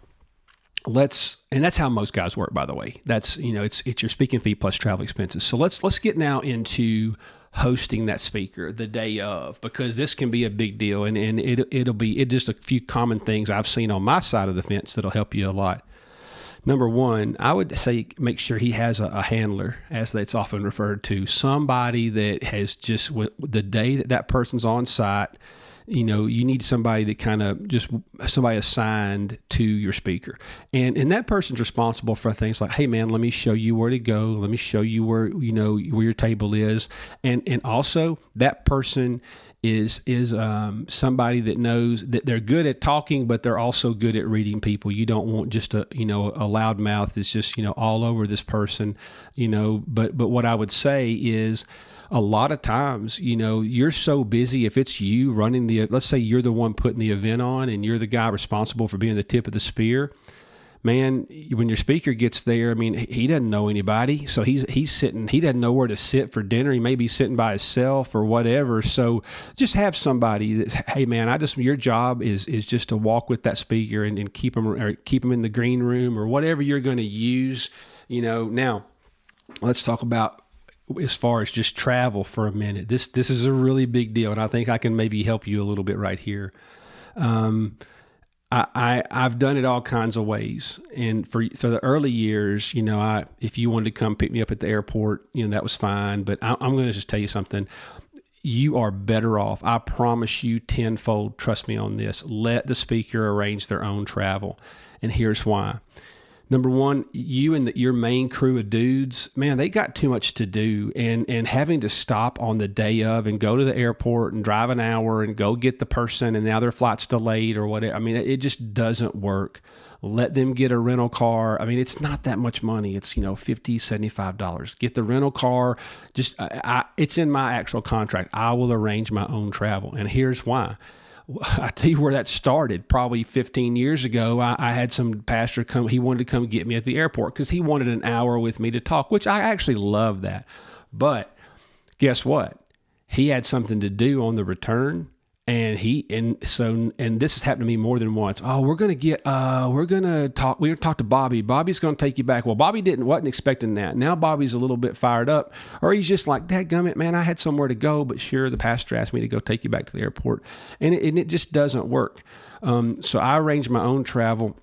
and that's how most guys work, by the way. That's, it's your speaking fee plus travel expenses. So let's get now into hosting that speaker the day of, because this can be a big deal. And it'll be just a few common things I've seen on my side of the fence that'll help you a lot. Number one, I would say make sure he has a handler, as that's often referred to, somebody that has just the day that person's on site. You need somebody that kind of just somebody assigned to your speaker. And that person's responsible for things like, hey man, let me show you where to go. Let me show you where your table is. And also that person is somebody that knows that they're good at talking, but they're also good at reading people. You don't want just a loud mouth that's just, all over this person, but what I would say is, a lot of times, you're so busy. If it's you running let's say you're the one putting the event on and you're the guy responsible for being the tip of the spear, man, when your speaker gets there, I mean, he doesn't know anybody. So he's sitting, he doesn't know where to sit for dinner. He may be sitting by himself or whatever. So just have somebody that, hey man, your job is just to walk with that speaker and keep them in the green room or whatever you're going to use, Now let's talk about, as far as just travel for a minute. This is a really big deal, and I think I can maybe help you a little bit right here. I've done it all kinds of ways. And for the early years, if you wanted to come pick me up at the airport, that was fine. But I'm going to just tell you something. You are better off. I promise you tenfold. Trust me on this. Let the speaker arrange their own travel. And here's why. Number one, you and your main crew of dudes, man, they got too much to do. And having to stop on the day of and go to the airport and drive an hour and go get the person and now their flight's delayed or whatever. I mean, it just doesn't work. Let them get a rental car. I mean, it's not that much money. It's, $50, $75. Get the rental car. It's in my actual contract. I will arrange my own travel. And here's why. I tell you where that started. Probably 15 years ago, I had some pastor come. He wanted to come get me at the airport because he wanted an hour with me to talk, which I actually love that. But guess what? He had something to do on the return. And this has happened to me more than once. Oh, we're going to talk to Bobby. Bobby's going to take you back. Well, Bobby wasn't expecting that. Now Bobby's a little bit fired up, or he's just like, dadgummit, man, I had somewhere to go, but sure, the pastor asked me to go take you back to the airport. And it just doesn't work. So I arranged my own travel.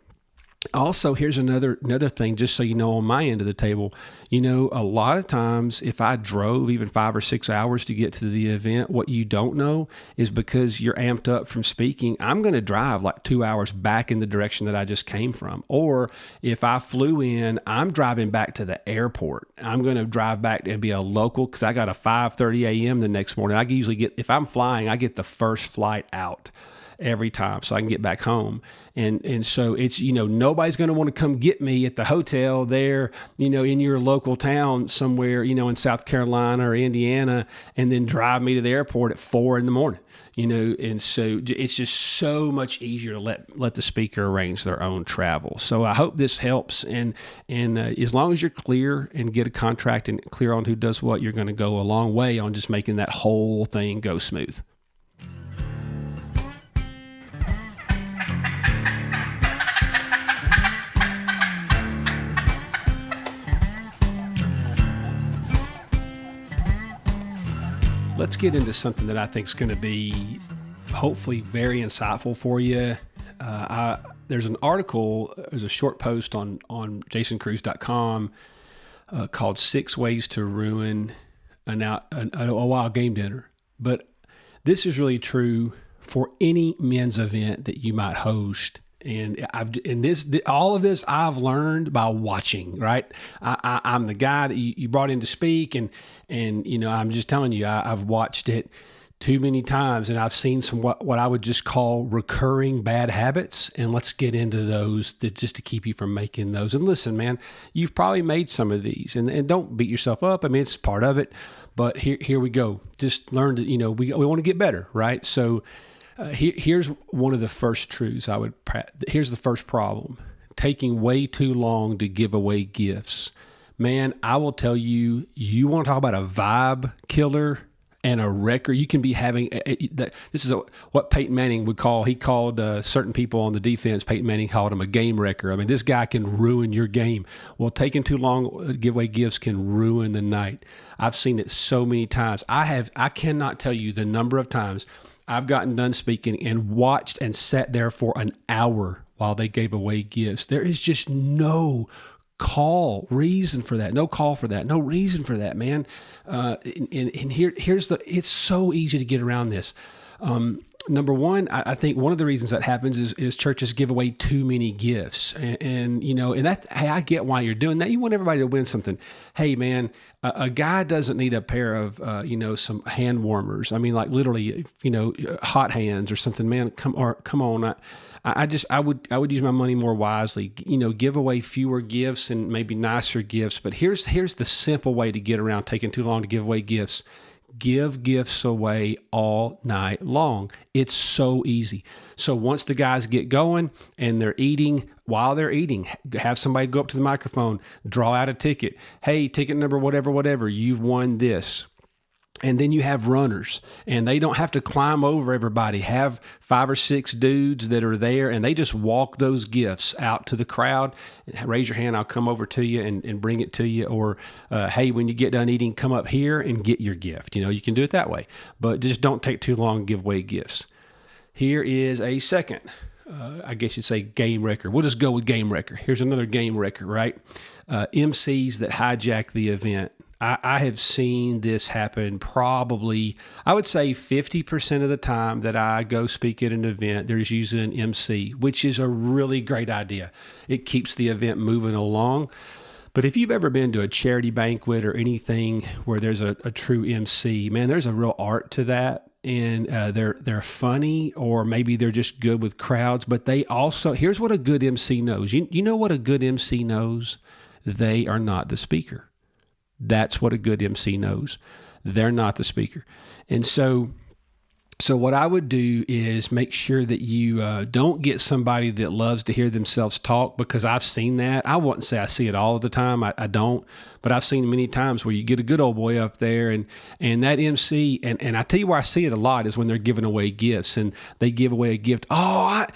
Also, here's another thing, just so you know, on my end of the table, a lot of times if I drove even 5 or 6 hours to get to the event, what you don't know is because you're amped up from speaking, I'm going to drive like 2 hours back in the direction that I just came from. Or if I flew in, I'm driving back to the airport. I'm going to drive back and be a local because I got a 5:30 a.m. the next morning. I usually if I'm flying, I get the first flight out every time so I can get back home. And so it's, nobody's going to want to come get me at the hotel there, in your local town somewhere, in South Carolina or Indiana, and then drive me to the airport at 4 a.m. And so it's just so much easier to let the speaker arrange their own travel. So I hope this helps. And as long as you're clear and get a contract and clear on who does what, you're going to go a long way on just making that whole thing go smooth. Let's get into something that I think is going to be hopefully very insightful for you. There's an article, there's a short post on jasoncruz.com called 6 Ways to Ruin a Wild Game Dinner. But this is really true for any men's event that you might host. And all of this I've learned by watching, right? I'm the guy that you brought in to speak, and I'm just telling you, I've watched it too many times, and I've seen some what I would just call recurring bad habits. And let's get into those just to keep you from making those. And listen, man, you've probably made some of these, and don't beat yourself up. I mean, it's part of it, but here we go. Just learn to, we want to get better, right? So. Here's one of the first truths here's the first problem: taking way too long to give away gifts. Man, I will tell you, you want to talk about a vibe killer and a wrecker. You can be having this is what Peyton Manning would call. He called certain people on the defense. Peyton Manning called him a game wrecker. I mean, this guy can ruin your game. Well, taking too long to give away gifts can ruin the night. I've seen it so many times. I cannot tell you the number of times I've gotten done speaking and watched and sat there for an hour while they gave away gifts. There is just no reason for that. No call for that. No reason for that, man. It's so easy to get around this. Number one, I think one of the reasons that happens is churches give away too many gifts. And that, hey, I get why you're doing that. You want everybody to win something. Hey, man, a guy doesn't need a pair of, some hand warmers. I mean, like literally, hot hands or something, man, come on. I would use my money more wisely, give away fewer gifts and maybe nicer gifts. But here's the simple way to get around taking too long to give away gifts. Give gifts away all night long. It's so easy. So once the guys get going and they're eating, while they're eating, have somebody go up to the microphone, draw out a ticket. Hey, ticket number, whatever, you've won this. And then you have runners, and they don't have to climb over everybody. Have 5 or 6 dudes that are there, and they just walk those gifts out to the crowd. Raise your hand, I'll come over to you and bring it to you. Or, hey, when you get done eating, come up here and get your gift. You can do it that way. But just don't take too long to give away gifts. Here is a second I guess you'd say game wrecker. We'll just go with game wrecker. Here's another game wrecker, right? MCs that hijack the event. I have seen this happen probably, I would say 50% of the time that I go speak at an event, there's usually an MC, which is a really great idea. It keeps the event moving along. But if you've ever been to a charity banquet or anything where there's a true MC, man, there's a real art to that. And they're funny, or maybe they're just good with crowds. But they also, here's what a good MC knows. You know what a good MC knows? They are not the speaker. That's what a good MC knows. They're not the speaker. And so what I would do is make sure that you don't get somebody that loves to hear themselves talk, because I've seen that. I wouldn't say I see it all the time. I don't, but I've seen many times where you get a good old boy up there and that MC, and I tell you where I see it a lot is when they're giving away gifts, and they give away a gift. I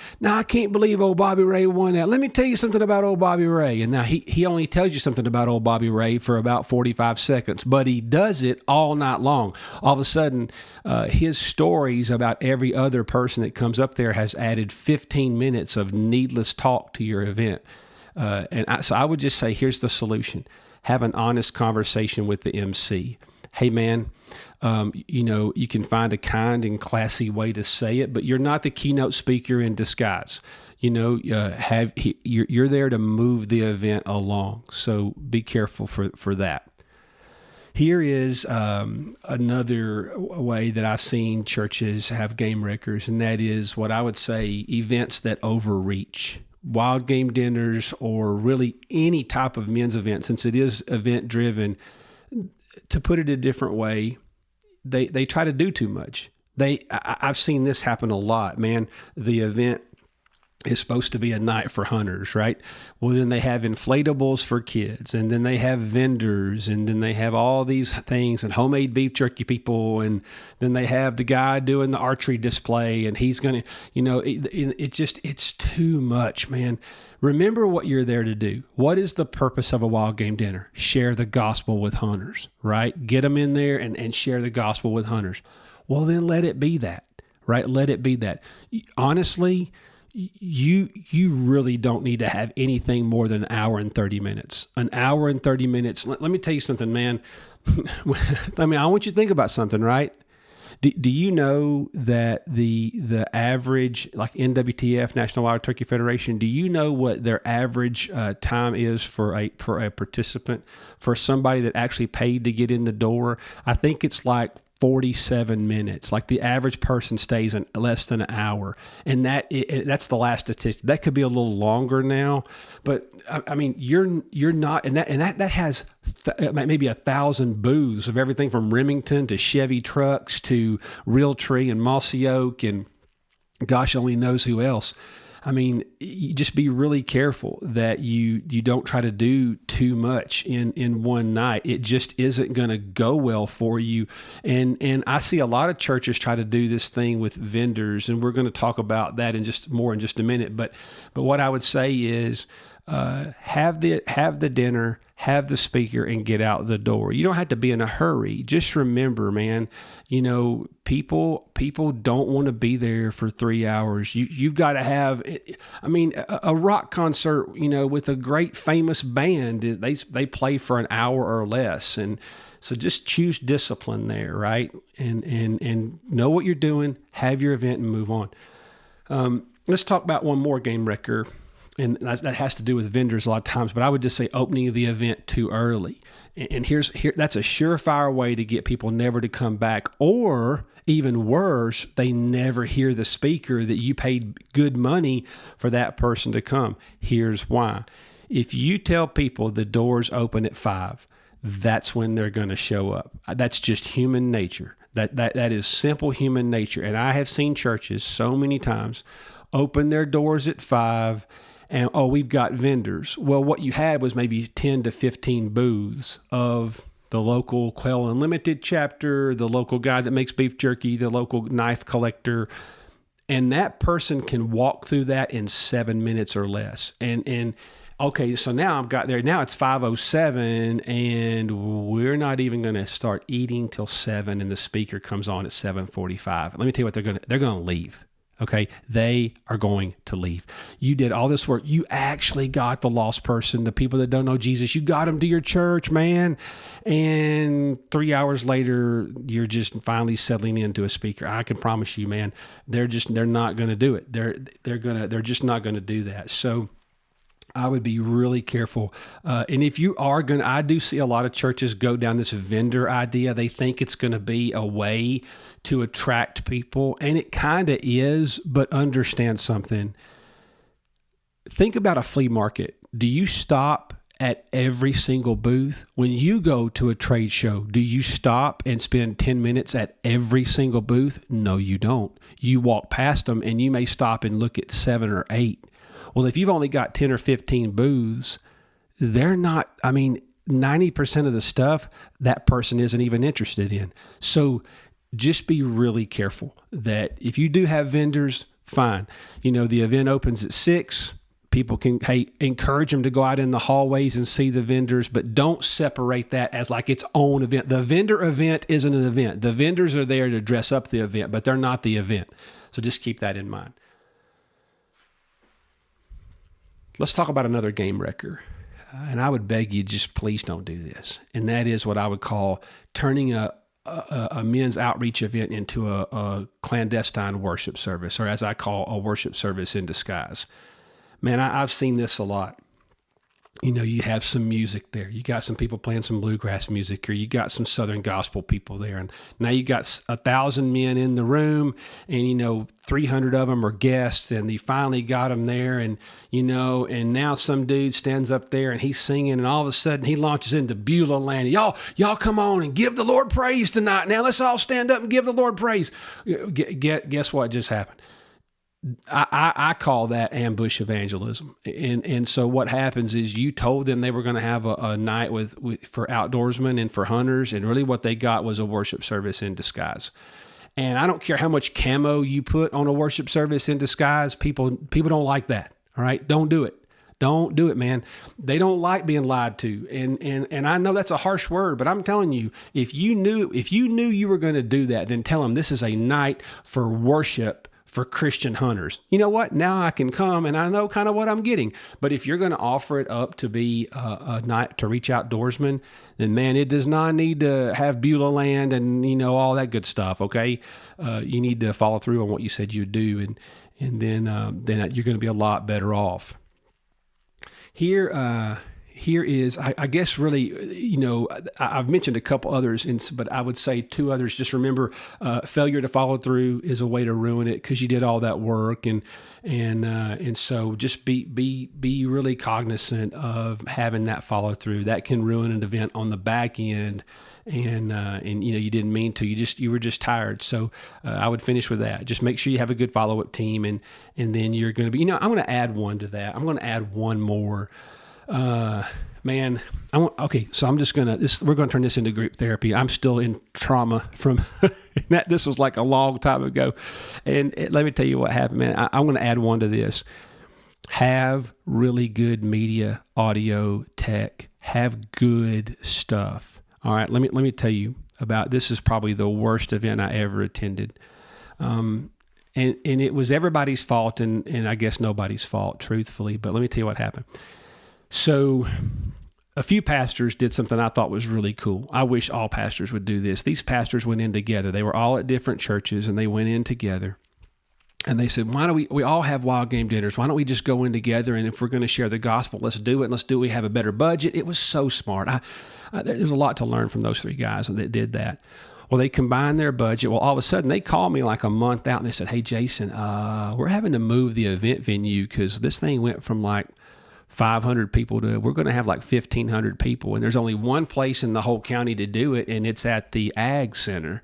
can't believe old Bobby Ray won that. Let me tell you something about old Bobby Ray. And now he only tells you something about old Bobby Ray for about 45 seconds, but he does it all night long. All of a sudden, his stories about every other person that comes up there has added 15 minutes of needless talk to your event. So I would just say, here's the solution. Have an honest conversation with the MC. Hey, man, you can find a kind and classy way to say it, but you're not the keynote speaker in disguise. You're there to move the event along. So be careful for that. Here is another way that I've seen churches have game wreckers, and that is what I would say events that overreach. Wild game dinners, or really any type of men's event, since it is event driven. To put it a different way, they try to do too much. I've seen this happen a lot, man. The event is supposed to be a night for hunters, right? Well, then they have inflatables for kids, and then they have vendors, and then they have all these things, and homemade beef jerky people, and then they have the guy doing the archery display, and he's going to, it's too much, man. Remember what you're there to do. What is the purpose of a wild game dinner? Share the gospel with hunters, right? Get them in there and share the gospel with hunters. Well, then let it be that, right? Let it be that. Honestly, you really don't need to have anything more than an hour and 30 minutes. An hour and 30 minutes. Let me tell you something, man. I want you to think about something, right? Do you know that the average, like NWTF, National Wild Turkey Federation, do you know what their average time is for a participant, for somebody that actually paid to get in the door? I think it's like 47 minutes. Like the average person stays in less than an hour. And that's the last statistic. That could be a little longer now, but I mean, you're not, and that has maybe 1,000 booths of everything from Remington to Chevy trucks to Realtree and Mossy Oak and gosh only knows who else. I mean, you just be really careful that you don't try to do too much in one night. It just isn't going to go well for you. And I see a lot of churches try to do this thing with vendors, and we're going to talk about that in just a minute. But what I would say is, have the dinner, have the speaker, and get out the door. You don't have to be in a hurry. Just remember, man, people don't want to be there for 3 hours. You've got to have, a rock concert, with a great famous band, they play for an hour or less. And so just choose discipline there, right? And know what you're doing, have your event, and move on. Let's talk about one more game wrecker. And that has to do with vendors a lot of times, but I would just say opening the event too early. And that's a surefire way to get people never to come back, or even worse, they never hear the speaker that you paid good money for that person to come. Here's why. If you tell people the doors open at 5, that's when they're going to show up. That's just human nature. That is simple human nature. And I have seen churches so many times open their doors at 5 and, we've got vendors. Well, what you had was maybe 10 to 15 booths of the local Quail Unlimited chapter, the local guy that makes beef jerky, the local knife collector. And that person can walk through that in 7 minutes or less. And okay, so now I've got there. Now it's 5:07, and we're not even going to start eating till 7, and the speaker comes on at 7:45. Let me tell you what they're going to leave. Okay, they are going to leave. You did all this work. You actually got the lost person, the people that don't know Jesus. You got them to your church, man. And 3 hours later, you're just finally settling into a speaker. I can promise you, man, they're not going to do it. They're just not going to do that. So I would be really careful. And if you are going to, I do see a lot of churches go down this vendor idea. They think it's going to be a way to attract people, and it kind of is, but understand something. Think about a flea market. Do you stop at every single booth? When you go to a trade show, do you stop and spend 10 minutes at every single booth? No, you don't. You walk past them and you may stop and look at 7 or 8. Well, if you've only got 10 or 15 booths, they're not, 90% of the stuff that person isn't even interested in. So just be really careful that if you do have vendors, fine. The event opens at 6. People can, encourage them to go out in the hallways and see the vendors, but don't separate that as like its own event. The vendor event isn't an event. The vendors are there to dress up the event, but they're not the event. So just keep that in mind. Let's talk about another game wrecker. And I would beg you, just please don't do this. And that is what I would call turning a men's outreach event into a clandestine worship service, or as I call, a worship service in disguise. Man, I've seen this a lot. You have some music there. You got some people playing some bluegrass music, or you got some Southern gospel people there. And now you got 1,000 men in the room, and, 300 of them are guests, and you finally got them there. And, and now some dude stands up there and he's singing, and all of a sudden he launches into Beulah land. Y'all come on and give the Lord praise tonight. Now let's all stand up and give the Lord praise. Guess what just happened? I call that ambush evangelism. And so what happens is you told them they were going to have a night for outdoorsmen and for hunters, and really what they got was a worship service in disguise. And I don't care how much camo you put on a worship service in disguise, people don't like that. All right, don't do it. Don't do it, man. They don't like being lied to. And I know that's a harsh word, but I'm telling you, if you knew you were going to do that, then tell them this is a night for worship for Christian hunters. You know what? Now I can come and I know kind of what I'm getting. But if you're going to offer it up to be a night to reach outdoorsmen, then man, it does not need to have Beulah land and, all that good stuff. Okay. You need to follow through on what you said you'd do. And then you're going to be a lot better off. Here is, I guess, really, I've mentioned a couple others, but I would say 2 others. Just remember, failure to follow through is a way to ruin it because you did all that work, and so just be really cognizant of having that follow through. That can ruin an event on the back end, and you didn't mean to. You were just tired. So I would finish with that. Just make sure you have a good follow up team, and then you're going to be. I'm going to add one to that. I'm going to add one more. Man, so I'm just we're going to turn this into group therapy. I'm still in trauma from that. This was like a long time ago. And let me tell you what happened, man. I'm going to add one to this. Have really good media, audio, tech, have good stuff. All right. Let me tell you about, this is probably the worst event I ever attended. And it was everybody's fault and I guess nobody's fault, truthfully, but let me tell you what happened. So a few pastors did something I thought was really cool. I wish all pastors would do this. These pastors went in together. They were all at different churches and they went in together. And they said, why don't we all have wild game dinners? Why don't we just go in together? And if we're going to share the gospel, let's do it. We have a better budget. It was so smart. There's a lot to learn from those 3 guys that did that. Well, they combined their budget. Well, all of a sudden they called me like a month out and they said, hey, Jason, we're having to move the event venue because this thing went from like 500 people we're going to have like 1,500 people. And there's only one place in the whole county to do it. And it's at the Ag Center.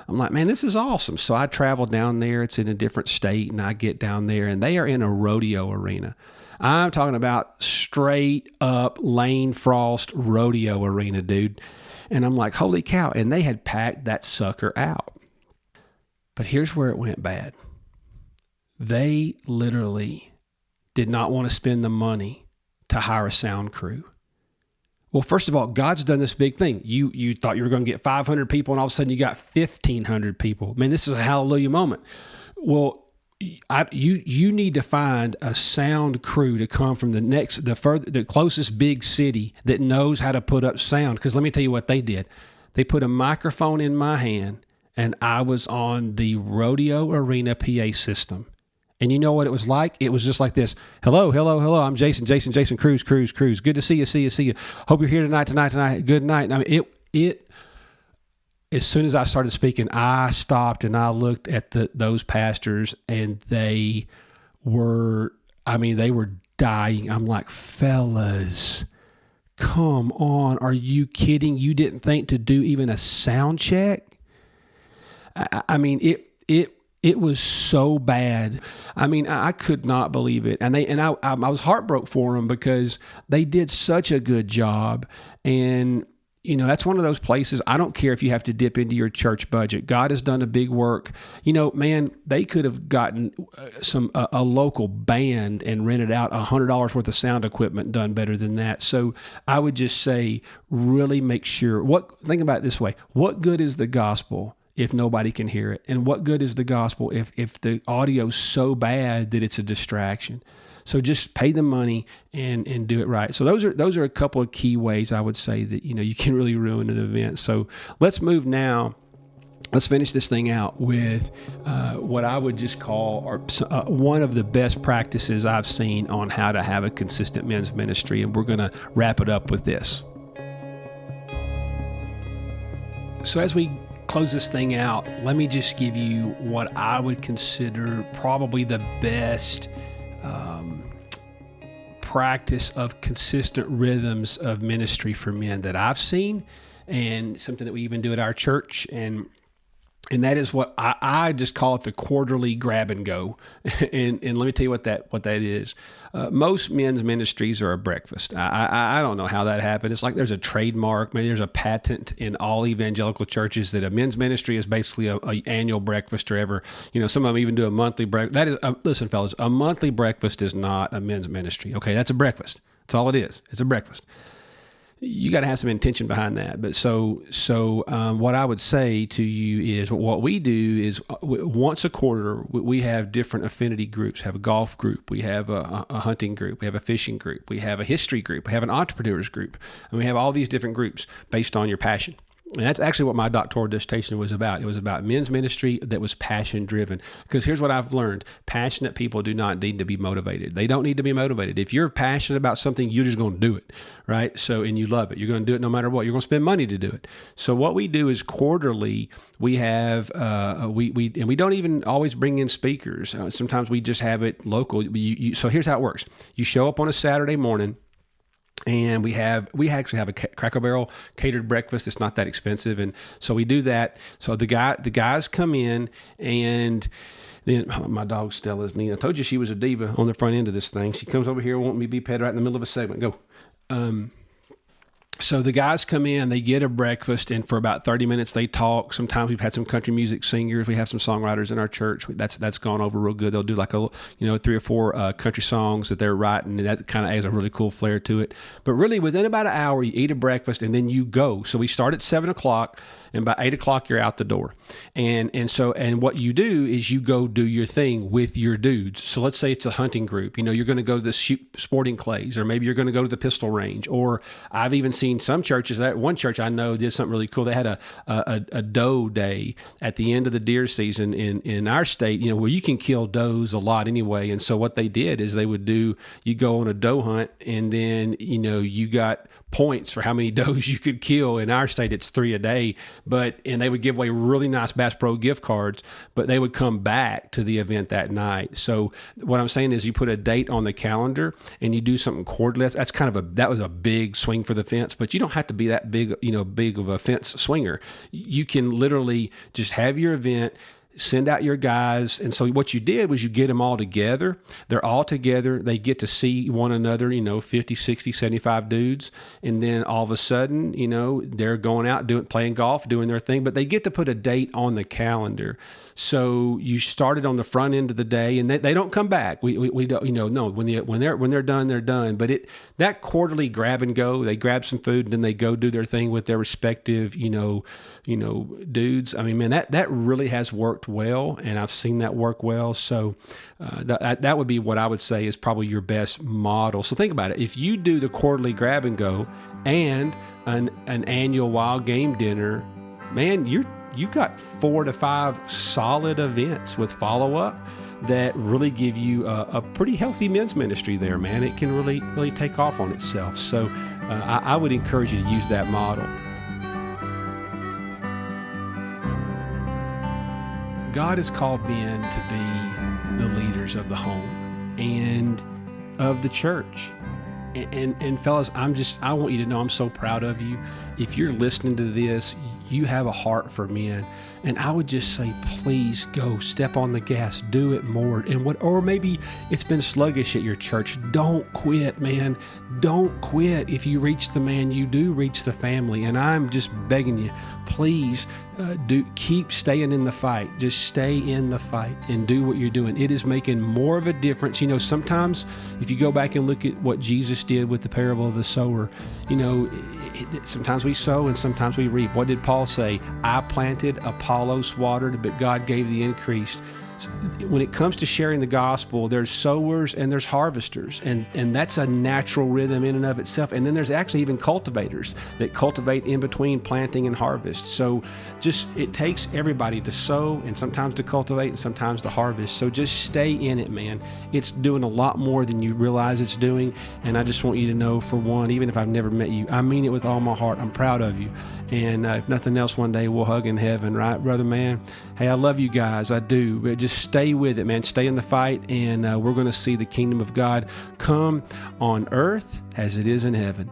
I'm like, man, this is awesome. So I travel down there. It's in a different state. And I get down there and they are in a rodeo arena. I'm talking about straight up Lane Frost rodeo arena, dude. And I'm like, holy cow. And they had packed that sucker out. But here's where it went bad. They literally did not want to spend the money to hire a sound crew. Well, first of all, God's done this big thing. You thought you were going to get 500 people and all of a sudden you got 1,500 people. Man, this is a hallelujah moment. Well, you need to find a sound crew to come from the closest big city that knows how to put up sound. Because let me tell you what they did. They put a microphone in my hand, and I was on the Rodeo Arena PA system. And you know what it was like? It was just like this. Hello, hello, hello. I'm Jason, Cruz. Good to see you. Hope you're here tonight. Good night. I mean, it. As soon as I started speaking, I stopped and I looked at those pastors, and they were dying. I'm like, fellas, come on. Are you kidding? You didn't think to do even a sound check? I mean, it was so bad. I mean, I could not believe it. And I was heartbroken for them because they did such a good job. And that's one of those places. I don't care if you have to dip into your church budget. God has done a big work. Man, they could have gotten a local band and rented out $100 worth of sound equipment, done better than that. So I would just say, really make sure. Think about it this way. What good is the gospel if nobody can hear it? And what good is the gospel if the audio's so bad that it's a distraction? So just pay the money and do it right. So those are a couple of key ways I would say that you can really ruin an event. So let's move now. Let's finish this thing out with what I would just call one of the best practices I've seen on how to have a consistent men's ministry. And we're going to wrap it up with this. So as we close this thing out, let me just give you what I would consider probably the best practice of consistent rhythms of ministry for men that I've seen, and something that we even do at our church. And that is what I just call it, the quarterly grab and go. and let me tell you what that is. Most men's ministries are a breakfast. I don't know how that happened. It's like there's a trademark, maybe there's a patent in all evangelical churches that a men's ministry is basically a annual breakfast, or ever. Some of them even do a monthly breakfast. That is, listen, fellas, a monthly breakfast is not a men's ministry. Okay, that's a breakfast. That's all it is. It's a breakfast. You got to have some intention behind that. But so what I would say to you is, what we do is once a quarter, we have different affinity groups. We have a golf group. We have a hunting group. We have a fishing group. We have a history group. We have an entrepreneurs group. And we have all these different groups based on your passion. And that's actually what my doctoral dissertation was about. It was about men's ministry that was passion driven. Because here's what I've learned. Passionate people do not need to be motivated. They don't need to be motivated. If you're passionate about something, you're just going to do it, right? And you love it. You're going to do it no matter what. You're going to spend money to do it. So what we do is quarterly, we have, and we don't even always bring in speakers. Sometimes we just have it local. So here's how it works. You show up on a Saturday morning, and we actually have a Cracker Barrel catered breakfast. It's not that expensive. And so we do that. So the guys come in, and then my dog Stella's neat. I told you she was a diva on the front end of this thing. She comes over here wanting me to be petted right in the middle of a segment. Go. So the guys come in, they get a breakfast, and for about 30 minutes they talk. Sometimes we've had some country music singers. We have some songwriters in our church. That's gone over real good. They'll do like 3 or 4 country songs that they're writing, and that kind of adds a really cool flair to it. But really, within about an hour, you eat a breakfast, and then you go. So we start at 7 o'clock, and by 8 o'clock you're out the door. And what you do is you go do your thing with your dudes. So let's say it's a hunting group. You're going to go to the sporting clays, or maybe you're going to go to the pistol range. Or I've even seen some churches. That one church I know did something really cool. They had a doe day at the end of the deer season in our state, where you can kill does a lot anyway. And so what they did is you go on a doe hunt, and then, you got points for how many does you could kill. In our state, it's 3 a day, and they would give away really nice Bass Pro gift cards, but they would come back to the event that night. So what I'm saying is, you put a date on the calendar and you do something quarterly. That's that was a big swing for the fence, but you don't have to be that big of a fence swinger. You can literally just have your event, send out your guys. And so what you did was you get them all together. They're all together. They get to see one another, 50, 60, 75 dudes. And then all of a sudden, they're going out playing golf, doing their thing, but they get to put a date on the calendar. So you started on the front end of the day, and they don't come back. We don't, no, when they're done, they're done. But that quarterly grab and go, they grab some food and then they go do their thing with their respective, dudes. I mean, man, that really has worked worked well, and I've seen that work well. So that would be what I would say is probably your best model. So think about it. If you do the quarterly grab and go and an annual wild game dinner, man, you've got 4 to 5 solid events with follow-up that really give you a pretty healthy men's ministry there, man. It can really take off on itself. So I would encourage you to use that model. God has called men to be the leaders of the home and of the church. And fellas, I want you to know I'm so proud of you. If you're listening to this, you have a heart for men. And I would just say, please go step on the gas, do it more. Or maybe it's been sluggish at your church. Don't quit, man. Don't quit. If you reach the man, you do reach the family. And I'm just begging you, please keep staying in the fight. Just stay in the fight and do what you're doing. It is making more of a difference. Sometimes if you go back and look at what Jesus did with the parable of the sower, sometimes we sow and sometimes we reap. What did Paul say? I planted, Apollos watered, but God gave the increase. When it comes to sharing the gospel, there's sowers and there's harvesters, and that's a natural rhythm in and of itself. And then there's actually even cultivators that cultivate in between planting and harvest. So it takes everybody to sow and sometimes to cultivate and sometimes to harvest. So just stay in it, man. It's doing a lot more than you realize it's doing. And I just want you to know, for one, even if I've never met you, I mean it with all my heart. I'm proud of you. And if nothing else, one day we'll hug in heaven, right, brother, man? Hey, I love you guys. I do. But just stay with it, man. Stay in the fight, and we're going to see the kingdom of God come on earth as it is in heaven.